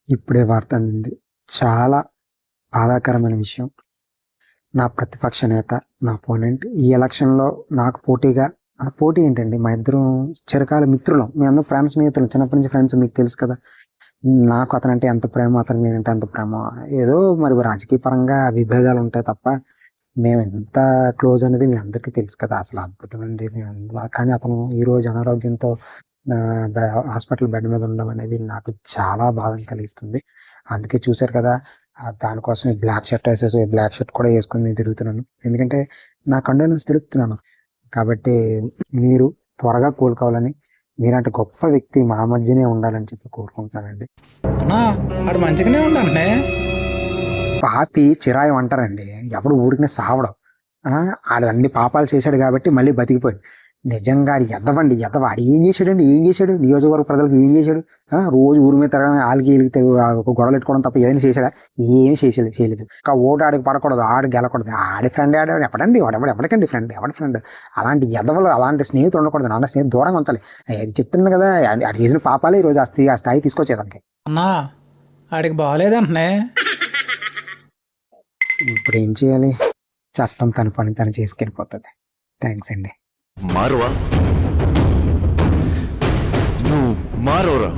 ఇప్పుడే వార్త అందింది. చాలా బాధాకరమైన విషయం. నా ప్రతిపక్ష నేత, నా అపోనెంట్ ఈ ఎలక్షన్‌లో నాకు పోటీగా పోటీ ఏంటండి, మా ఇద్దరం చిరకాల మిత్రులం. మేమందరం ప్రాణ స్నేహితులం. చిన్నప్పటి నుంచి ఫ్రెండ్స్, మీకు తెలుసు కదా! నాకు అతనంటే ఎంత ప్రేమో, అతనికి నేనంటే అంత ప్రేమో. ఏదో మరి రాజకీయ పరంగా విభేదాలుంటాయి తప్ప, మేమెంత క్లోజ్ అనేది మీ అందరికీ తెలుసు కదా! అసలు అద్భుతమండి. కానీ అతను ఈరోజు అనారోగ్యంతో హాస్పిటల్ బెడ్ మీద ఉండడం అనేది నాకు చాలా బాధను కలిగిస్తుంది. అందుకే చూశారు కదా! దానికోసం బ్లాక్ షర్ట్ వేసేసి బ్లాక్ షర్ట్ కూడా వేసుకొని తిరుగుతున్నాను. ఎందుకంటే నా కండోలెన్స్ తెలుపుతున్నాను. కాబట్టి మీరు త్వరగా కోలుకోవాలని, మీలాంటి గొప్ప వ్యక్తి మా మధ్యనే ఉండాలని చెప్పి కోరుకుంటున్నానండి. అన్నా ఆడు మంచిగానే ఉండండి. పాపి చిరాయం అంటారండి. ఎవడు ఊరికనే సావడం. ఆడు అన్ని పాపాలు చేశాడు కాబట్టి మళ్ళీ బతికిపోయాడు. నిజంగా ఆడు ఎదవండి, ఎదవ. ఆడు ఏం చేశాడండి, ఏం చేశాడు? నియోజకవర్గ ప్రజలకు ఏం చేశాడు? రోజు ఊరి మీద తిరగడం, ఆళ్ళకి ఈళ్ళకి గొడవలు పెట్టుకోవడం తప్ప ఏదైనా చేశాడా? ఏమీ చేయలేదు. ఓటు ఆడికి పడకూడదు, ఆడు గెలకూడదు. ఆడి ఫ్రెండ్ ఆడాడు. ఎవడికండి ఫ్రెండ్? ఎవడి ఫ్రెండ్? అలాంటి ఎదవలు, అలాంటి స్నేహితులు ఉండకూడదు. నాన్న స్నేహితులు దూరంగా ఉంచాలి. చెప్తున్నాను కదా, ఆడు చేసిన పాపాలే ఈరోజు ఆ స్థాయి తీసుకొచ్చేదానికి. అన్నా ఆడికి బాగలేదంటే ఇప్పుడు ఏం చేయాలి? చట్టం తన పని తను చేసుకెళ్ళిపోతుంది. థ్యాంక్స్ అండి. మారువా నువ్వు మారోరా.